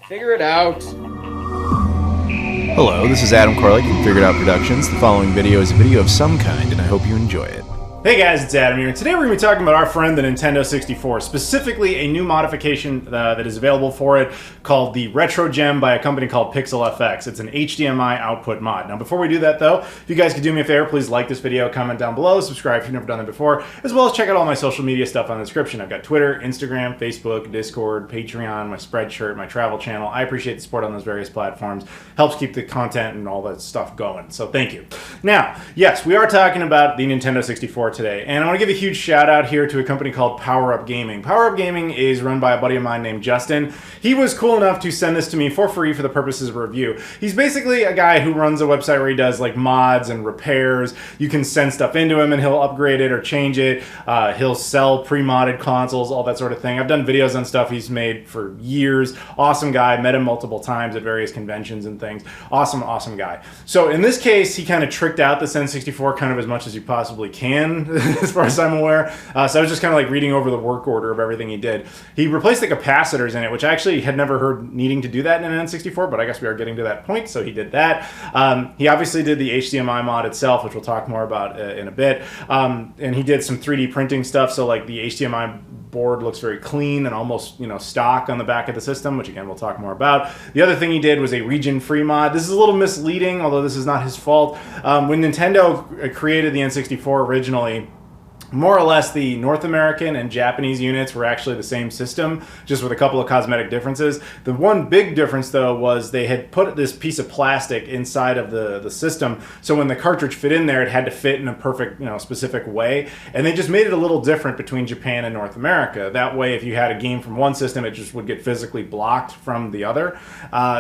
Figure it out. Hello, this is Adam Koralik from Figured Out Productions. The following video is a video of some kind, and I hope you enjoy it. Hey guys, it's Adam here, and today we're going to be talking about our friend the Nintendo 64, specifically a new modification that is available for it called the Retro Gem by a company called PixelFX. It's an HDMI output mod. Now before we do that though, if you guys could do me a favor, please like this video, comment down below, subscribe if you've never done that before, as well as check out all my social media stuff on the description. I've got Twitter, Instagram, Facebook, Discord, Patreon, my Spreadshirt, my travel channel. I appreciate the support on those various platforms. Helps keep the content and all that stuff going, so thank you. Now, yes, we are talking about the Nintendo 64 today, and I want to give a huge shout out here to a company called Power Up Gaming. Power Up Gaming is run by a buddy of mine named Justin. He was cool enough to send this to me for free for the purposes of review. He's basically a guy who runs a website where he does like mods and repairs. You can send stuff into him and he'll upgrade it or change it. He'll sell pre-modded consoles, all that sort of thing. I've done videos on stuff he's made for years. Awesome guy. Met him multiple times at various conventions and things. Awesome guy. So in this case, he kind of tricked out this N64 kind of as much as you possibly can, as far as I'm aware. So I was just kind of like reading over the work order of everything he did. He replaced the capacitors in it, which I actually had never heard needing to do that in an N64, but I guess we are getting to that point, so he did that. He obviously did the HDMI mod itself, which we'll talk more about in a bit. And he did some 3D printing stuff, so like the HDMI board looks very clean and almost, you know, stock on the back of the system, which again we'll talk more about. The other thing he did was a region-free mod. This is a little misleading, although this is not his fault. When Nintendo created the N64 originally, more or less the North American and Japanese units were actually the same system, just with a couple of cosmetic differences. The one big difference though was they had put this piece of plastic inside of the system, so when the cartridge fit in there it had to fit in a perfect, you know, specific way, and they just made it a little different between Japan and North America. That way if you had a game from one system it just would get physically blocked from the other.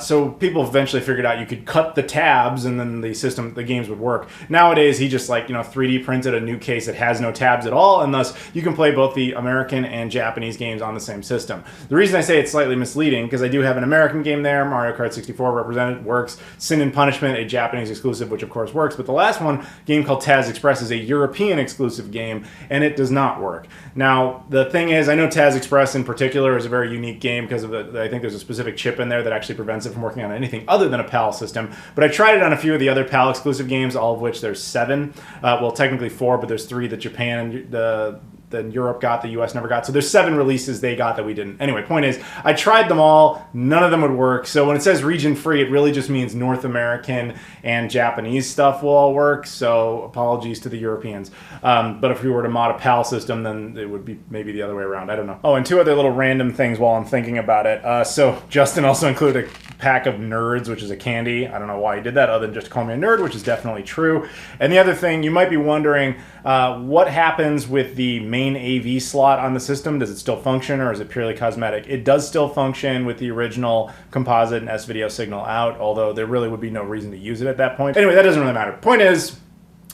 So people eventually figured out you could cut the tabs and then the games would work. Nowadays he just, like, you know, 3D printed a new case that has no tabs at all, and thus you can play both the American and Japanese games on the same system. The reason I say it's slightly misleading, because I do have an American game there, Mario Kart 64 represented, works. Sin and Punishment, a Japanese exclusive, which of course works, but the last one, game called Taz Express, is a European exclusive game, and it does not work. Now, the thing is, I know Taz Express in particular is a very unique game because of I think there's a specific chip in there that actually prevents it from working on anything other than a PAL system, but I tried it on a few of the other PAL exclusive games, all of which there's 7. Well, technically 4, but there's 3 that Japan and then Europe got, the US never got. So there's 7 releases they got that we didn't. Anyway, point is, I tried them all. None of them would work. So when it says region free, it really just means North American and Japanese stuff will all work. So apologies to the Europeans. But if we were to mod a PAL system, then it would be maybe the other way around. I don't know. Oh, and 2 other little random things while I'm thinking about it. So Justin also included a pack of Nerds, which is a candy. I don't know why he did that other than just to call me a nerd, which is definitely true. And the other thing, you might be wondering, what happens with the main AV slot on the system? Does it still function, or is it purely cosmetic? It does still function with the original composite and S-video signal out, although there really would be no reason to use it at that point. Anyway, that doesn't really matter. Point is,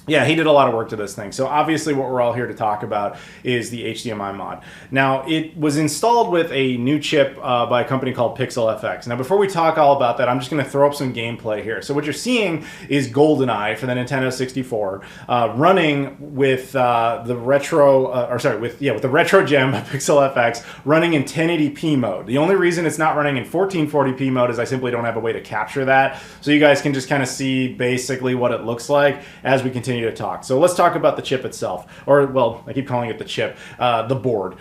yeah, he did a lot of work to this thing. So obviously what we're all here to talk about is the HDMI mod. Now, it was installed with a new chip by a company called PixelFX. Now, before we talk all about that, I'm just going to throw up some gameplay here. So what you're seeing is GoldenEye for the Nintendo 64 running with the retro, with the Retro Gem by PixelFX running in 1080p mode. The only reason it's not running in 1440p mode is I simply don't have a way to capture that. So you guys can just kind of see basically what it looks like as we continue to talk. So let's talk about the chip itself, or, well, I keep calling it the chip, the board.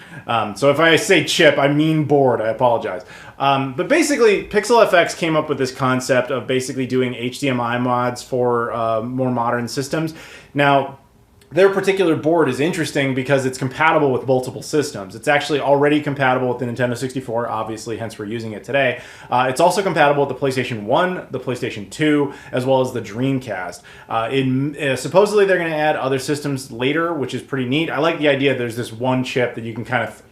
So if I say chip, I mean board. I apologize. But basically, PixelFX came up with this concept of basically doing HDMI mods for more modern systems. Now, their particular board is interesting because it's compatible with multiple systems. It's actually already compatible with the Nintendo 64, obviously, hence we're using it today. It's also compatible with the PlayStation 1, the PlayStation 2, as well as the Dreamcast. Supposedly they're going to add other systems later, which is pretty neat. I like the idea there's this one chip that you can kind of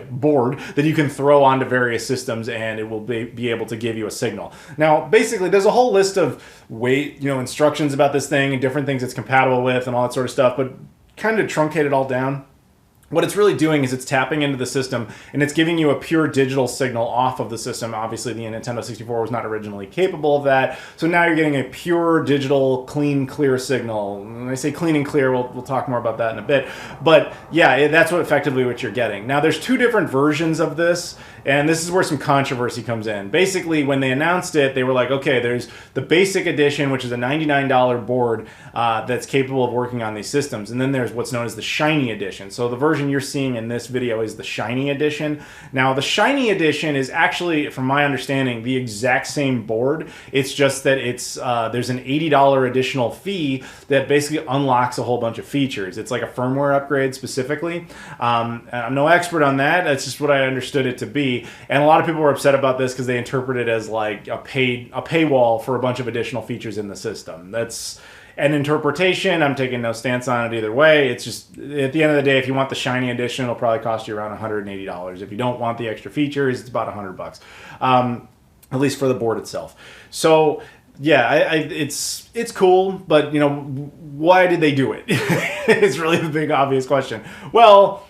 board that you can throw onto various systems and it will be able to give you a signal. Now, basically, there's a whole list of instructions about this thing and different things it's compatible with and all that sort of stuff, but kind of truncate it all down. what it's really doing is it's tapping into the system and it's giving you a pure digital signal off of the system. Obviously, the Nintendo 64 was not originally capable of that. So now you're getting a pure digital, clean, clear signal. When I say clean and clear, we'll talk more about that in a bit. But yeah, that's effectively what you're getting. Now, there's two different versions of this, and this is where some controversy comes in. Basically, when they announced it, they were like, okay, there's the basic edition, which is a $99 board that's capable of working on these systems. And then there's what's known as the Shiny Edition. So the version you're seeing in this video is the Shiny Edition. Now, the Shiny Edition is actually, from my understanding, the exact same board. It's just that it's there's an $80 additional fee that basically unlocks a whole bunch of features. It's like a firmware upgrade specifically. I'm no expert on that. That's just what I understood it to be. And a lot of people were upset about this because they interpret it as like a paywall for a bunch of additional features in the system. That's an interpretation. I'm taking no stance on it either way. It's just, at the end of the day, if you want the Shiny Edition, it'll probably cost you around $180. If you don't want the extra features, it's about $100, at least for the board itself. So yeah, it's cool, but you know, why did they do it? It's really the big obvious question. Well,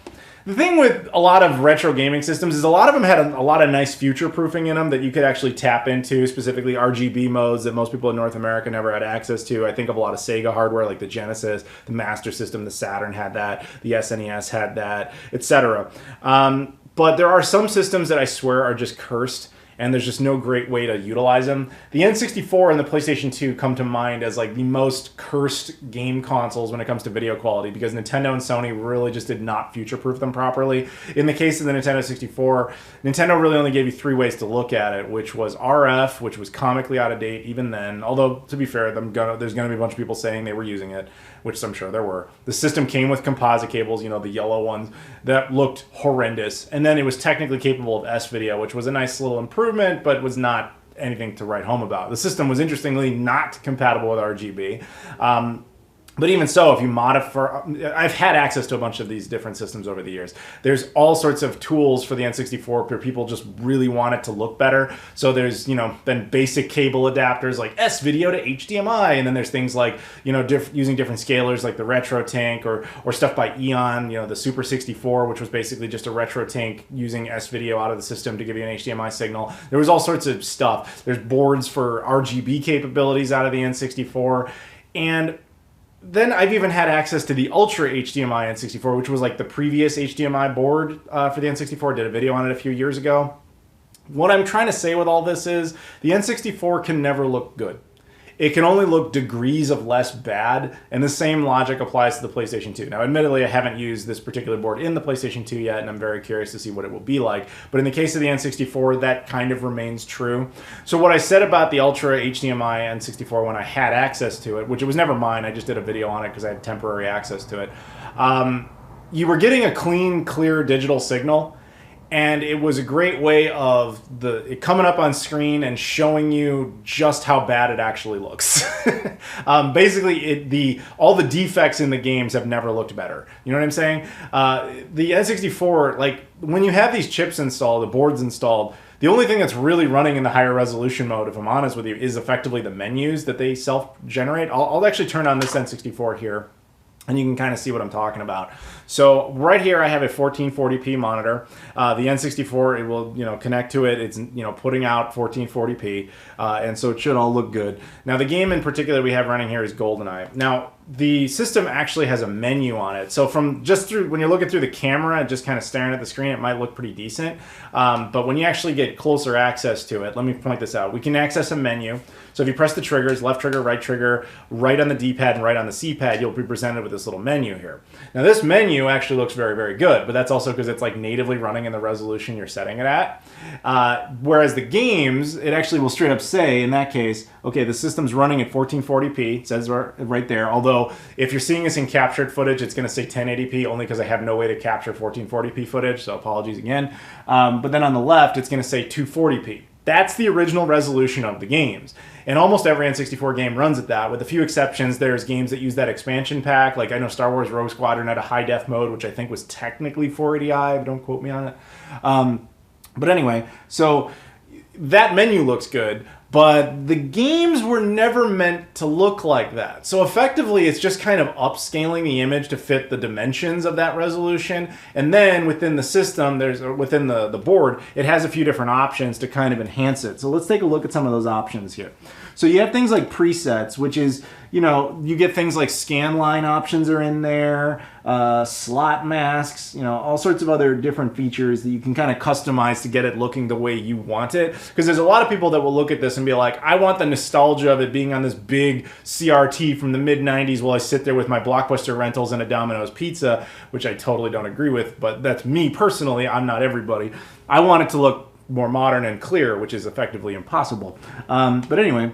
the thing with a lot of retro gaming systems is a lot of them had a lot of nice future proofing in them that you could actually tap into, specifically RGB modes that most people in North America never had access to. I think of a lot of Sega hardware like the Genesis, the Master System, the Saturn had that, the SNES had that, etc. But there are some systems that I swear are just cursed, and there's just no great way to utilize them. The N64 and the PlayStation 2 come to mind as like the most cursed game consoles when it comes to video quality, because Nintendo and Sony really just did not future-proof them properly. In the case of the Nintendo 64, Nintendo really only gave you 3 ways to look at it, which was RF, which was comically out of date even then, although to be fair, there's going to be a bunch of people saying they were using it, which I'm sure there were. The system came with composite cables, you know, the yellow ones, that looked horrendous. And then it was technically capable of S-Video, which was a nice little improvement, but was not anything to write home about. The system was interestingly not compatible with RGB. But even so, if you modify, I've had access to a bunch of these different systems over the years. There's all sorts of tools for the N64 where people just really want it to look better. So there's, you know, then basic cable adapters like S-Video to HDMI. And then there's things like, you know, using different scalers like the Retro Tank or stuff by Eon, you know, the Super 64, which was basically just a Retro Tank using S-Video out of the system to give you an HDMI signal. There was all sorts of stuff. There's boards for RGB capabilities out of the N64. And then I've even had access to the Ultra HDMI N64, which was like the previous HDMI board for the N64. Did a video on it a few years ago. What I'm trying to say with all this is the N64 can never look good. It can only look degrees of less bad, and the same logic applies to the PlayStation 2. Now, admittedly, I haven't used this particular board in the PlayStation 2 yet, and I'm very curious to see what it will be like. But in the case of the N64, that kind of remains true. So what I said about the Ultra HDMI N64 when I had access to it, which it was never mine, I just did a video on it because I had temporary access to it, you were getting a clean, clear digital signal. And it was a great way of it coming up on screen and showing you just how bad it actually looks. Basically, all the defects in the games have never looked better. You know what I'm saying? The N64, like when you have these chips installed, the boards installed, the only thing that's really running in the higher resolution mode, if I'm honest with you, is effectively the menus that they self-generate. I'll actually turn on this N64 here, and you can kind of see what I'm talking about. So right here, I have a 1440p monitor. The N64, it will, you know, connect to it. It's, you know, putting out 1440p, and so it should all look good. Now, the game in particular we have running here is GoldenEye. Now, the system actually has a menu on it. So from when you're looking through the camera and just kind of staring at the screen, it might look pretty decent. But when you actually get closer access to it, let me point this out. We can access a menu. So if you press the triggers, left trigger, right on the D-pad and right on the C-pad, you'll be presented with this little menu here. Now this menu actually looks very, very good, but that's also because it's like natively running in the resolution you're setting it at. Whereas the games, it actually will straight up say, in that case, okay, the system's running at 1440p, it says right there, although if you're seeing this in captured footage, it's going to say 1080p only because I have no way to capture 1440p footage, so apologies again. But then on the left, it's going to say 240p. That's the original resolution of the games. And almost every N64 game runs at that, with a few exceptions. There's games that use that expansion pack, like I know Star Wars Rogue Squadron had a high def mode, which I think was technically 480i, but don't quote me on it. But anyway, so that menu looks good, But the games were never meant to look like that. So effectively, it's just kind of upscaling the image to fit the dimensions of that resolution. And then within the system, within the board, it has a few different options to kind of enhance it. So let's take a look at some of those options here. So you have things like presets, which is, you get things like scan line options are in there, slot masks, all sorts of other different features that you can kind of customize to get it looking the way you want it. Because there's a lot of people that will look at this and be like, I want the nostalgia of it being on this big CRT from the mid-90s while I sit there with my Blockbuster rentals and a Domino's pizza, which I totally don't agree with, but that's me personally. I'm not everybody. I want it to look more modern and clear, which is effectively impossible. But anyway,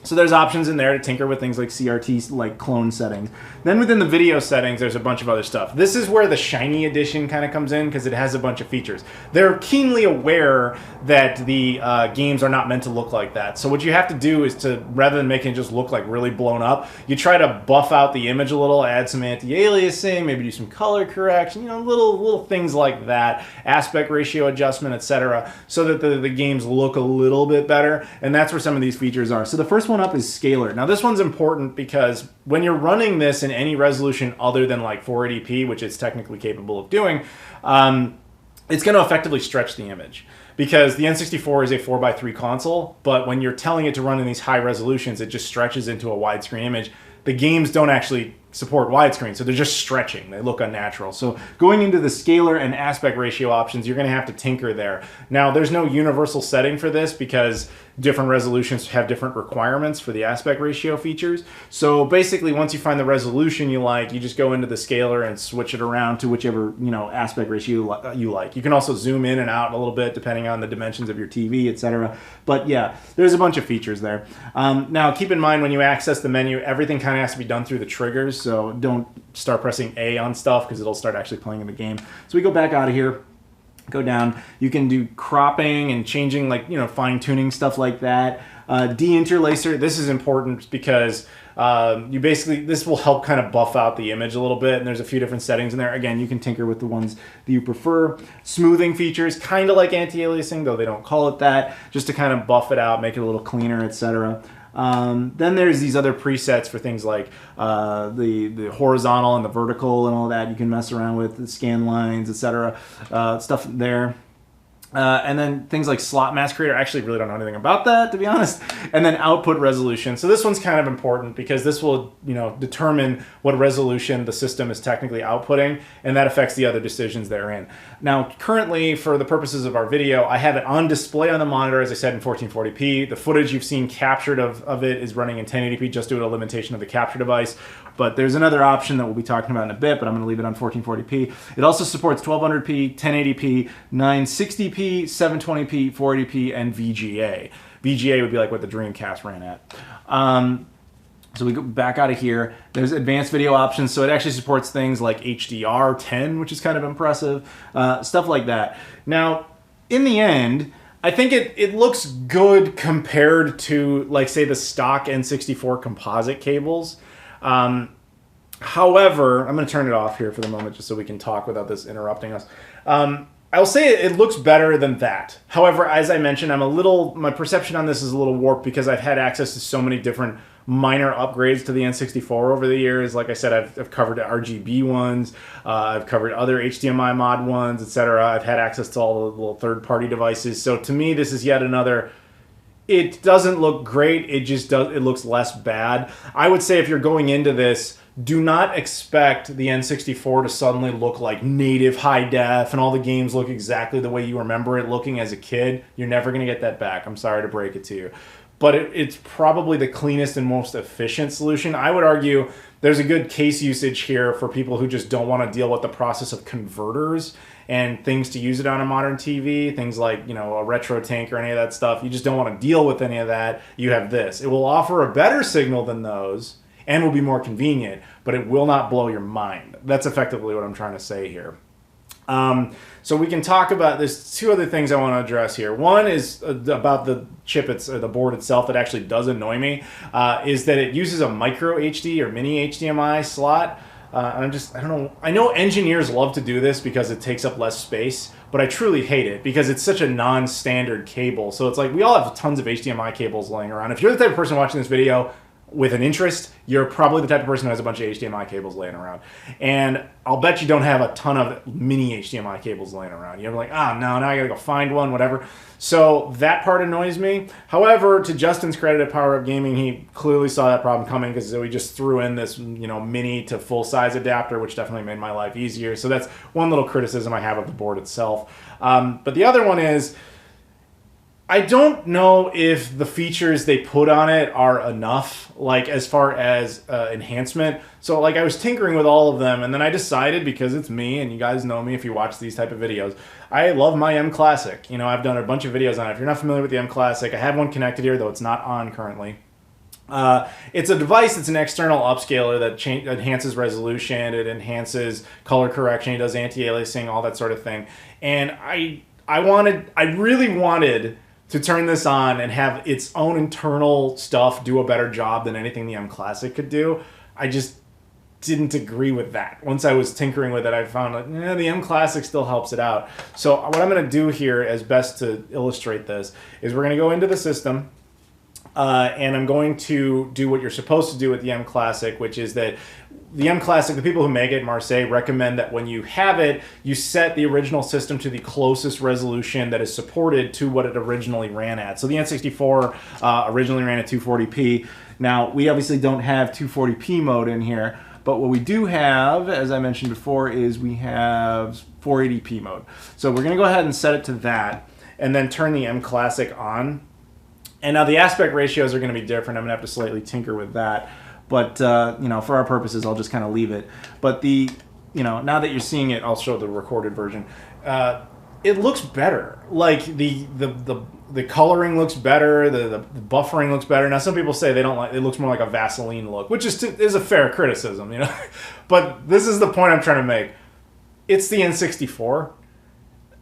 so there's options in there to tinker with things like CRT, like clone settings. Then within the video settings, there's a bunch of other stuff. This is where the shiny edition kind of comes in because it has a bunch of features. They're keenly aware that the games are not meant to look like that. So what you have to do is to, rather than making it just look like really blown up, you try to buff out the image a little, add some anti-aliasing, maybe do some color correction, little things like that, aspect ratio adjustment, etc., so that the games look a little bit better. And that's where some of these features are. So the first one up is scalar. Now this one's important because when you're running this in any resolution other than like 480p, which it's technically capable of doing, it's going to effectively stretch the image. Because the N64 is a 4:3 console, but when you're telling it to run in these high resolutions, it just stretches into a widescreen image. The games don't actually support widescreen, so they're just stretching. They look unnatural. So going into the scalar and aspect ratio options, you're going to have to tinker there. Now, there's no universal setting for this because different resolutions have different requirements for the aspect ratio features. So basically, once you find the resolution you like, you just go into the scalar and switch it around to whichever aspect ratio you like. You can also zoom in and out a little bit depending on the dimensions of your TV, etc. But yeah, there's a bunch of features there. Now, keep in mind when you access the menu, everything kind of has to be done through the triggers. So don't start pressing A on stuff because it'll start actually playing in the game. So we go back out of here. Go down, you can do cropping and changing, like, fine-tuning, stuff like that. Deinterlacer, this is important because this will help kind of buff out the image a little bit, and there's a few different settings in there. Again, you can tinker with the ones that you prefer. Smoothing features, kind of like anti-aliasing, though they don't call it that, just to kind of buff it out, make it a little cleaner, etc. Then there's these other presets for things like the horizontal and the vertical and all that. You can mess around with the scan lines, etc. Stuff there. And then things like slot mask creator. I actually really don't know anything about that, to be honest. And then output resolution. So this one's kind of important because this will, determine what resolution the system is technically outputting, and that affects the other decisions therein. Now, currently, for the purposes of our video, I have it on display on the monitor, as I said, in 1440p. The footage you've seen captured of it is running in 1080p, just due to a limitation of the capture device. But there's another option that we'll be talking about in a bit, but I'm going to leave it on 1440p. It also supports 1200p, 1080p, 960p, 720p, 480p, and VGA. VGA would be like what the Dreamcast ran at. So we go back out of here. There's advanced video options, so it actually supports things like HDR10, which is kind of impressive, stuff like that. Now, in the end, I think it looks good compared to, like, say, the stock N64 composite cables. However, I'm going to turn it off here for the moment just so we can talk without this interrupting us. I'll say it looks better than that. However, as I mentioned, my perception on this is a little warped because I've had access to so many different minor upgrades to the N64 over the years. Like I said, I've covered RGB ones, I've covered other HDMI mod ones, etc. I've had access to all the little third-party devices. So to me, this is yet another. It doesn't look great. It looks less bad. I would say if you're going into this, do not expect the N64 to suddenly look like native high def and all the games look exactly the way you remember it looking as a kid. You're never going to get that back. I'm sorry to break it to you. But it's probably the cleanest and most efficient solution. I would argue there's a good case usage here for people who just don't want to deal with the process of converters and things to use it on a modern TV, things like, a retro tank or any of that stuff. You just don't want to deal with any of that. You have this. It will offer a better signal than those and will be more convenient, but it will not blow your mind. That's effectively what I'm trying to say here. So we can talk about, there's two other things I want to address here. One is about the chip, or the board itself, that actually does annoy me, is that it uses a micro HD or mini HDMI slot. And I don't know. I know engineers love to do this because it takes up less space, but I truly hate it because it's such a non-standard cable. So it's like we all have tons of HDMI cables laying around. If you're the type of person watching this video with an interest, you're probably the type of person who has a bunch of HDMI cables laying around. And I'll bet you don't have a ton of mini HDMI cables laying around. You're like, oh, no, now I gotta go find one, whatever. So that part annoys me. However, to Justin's credit at Power Up Gaming, he clearly saw that problem coming because we just threw in this, mini to full-size adapter, which definitely made my life easier. So that's one little criticism I have of the board itself. But the other one is, I don't know if the features they put on it are enough, like as far as enhancement. So like I was tinkering with all of them, and then I decided, because it's me, and you guys know me if you watch these type of videos, I love my M Classic. I've done a bunch of videos on it. If you're not familiar with the M Classic, I have one connected here, though it's not on currently. It's a device that's an external upscaler that enhances resolution, it enhances color correction, it does anti-aliasing, all that sort of thing. And I really wanted to turn this on and have its own internal stuff do a better job than anything the M Classic could do. I just didn't agree with that. Once I was tinkering with it, I found like, the M Classic still helps it out. So what I'm going to do here, as best to illustrate this, is we're going to go into the system, and I'm going to do what you're supposed to do with the M Classic, which is that the M Classic, the people who make it, Marseille, recommend that when you have it, you set the original system to the closest resolution that is supported to what it originally ran at. So the N64 originally ran at 240p. Now, we obviously don't have 240p mode in here, but what we do have, as I mentioned before, is we have 480p mode. So we're going to go ahead and set it to that, and then turn the M Classic on. And now the aspect ratios are going to be different. I'm going to have to slightly tinker with that. But, for our purposes, I'll just kind of leave it. But now that you're seeing it, I'll show the recorded version. It looks better. Like, the coloring looks better, the buffering looks better. Now, some people say they don't like it, looks more like a Vaseline look, which is a fair criticism, But this is the point I'm trying to make. It's the N64.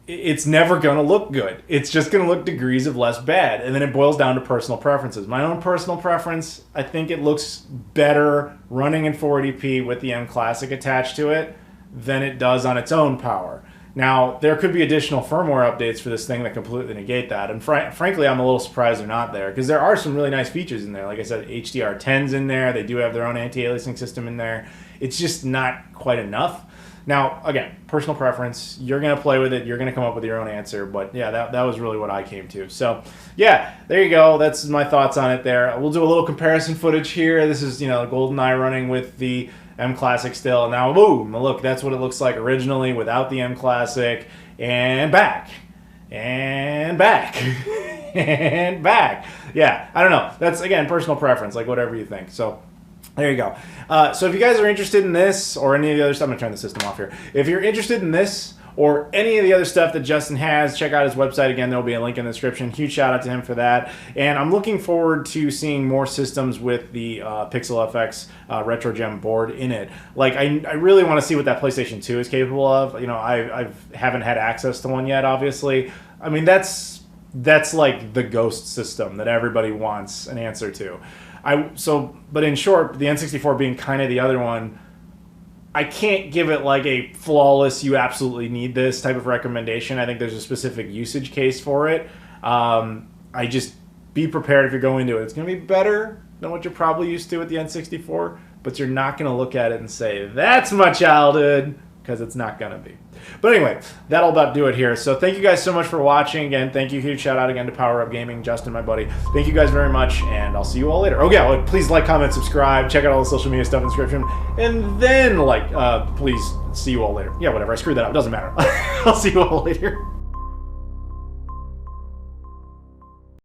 It's never going to look good. It's just going to look degrees of less bad. And then it boils down to personal preferences. My own personal preference, I think it looks better running in 480p with the M Classic attached to it than it does on its own power. Now, there could be additional firmware updates for this thing that completely negate that. And frankly, I'm a little surprised they're not there, because there are some really nice features in there. Like I said, HDR10's in there. They do have their own anti-aliasing system in there. It's just not quite enough. Now, again, personal preference. You're going to play with it. You're going to come up with your own answer. But yeah, that was really what I came to. So yeah, there you go. That's my thoughts on it there. We'll do a little comparison footage here. This is, GoldenEye running with the M Classic still. Now, boom, look, that's what it looks like originally without the M Classic. And back. And back. And back. Yeah, I don't know. That's, again, personal preference, like whatever you think. So there you go. So if you guys are interested in this or any of the other stuff, I'm going to turn the system off here. If you're interested in this or any of the other stuff that Justin has, check out his website. Again, there will be a link in the description. Huge shout out to him for that. And I'm looking forward to seeing more systems with the PixelFX Retro Gem board in it. Like, I really want to see what that PlayStation 2 is capable of. I haven't had access to one yet, obviously. I mean, that's like the ghost system that everybody wants an answer to. But in short, the N64 being kind of the other one, I can't give it like a flawless, you absolutely need this type of recommendation. I think there's a specific usage case for it. I just be prepared if you're going into it. It's going to be better than what you're probably used to with the N64, but you're not going to look at it and say, that's my childhood, because it's not going to be. But anyway, that'll about do it here. So thank you guys so much for watching. Again, thank you. Huge shout out again to Power Up Gaming, Justin, my buddy. Thank you guys very much, and I'll see you all later. Oh yeah, please like, comment, subscribe. Check out all the social media stuff in the description. And then, please see you all later. Yeah, whatever. I screwed that up. Doesn't matter. I'll see you all later.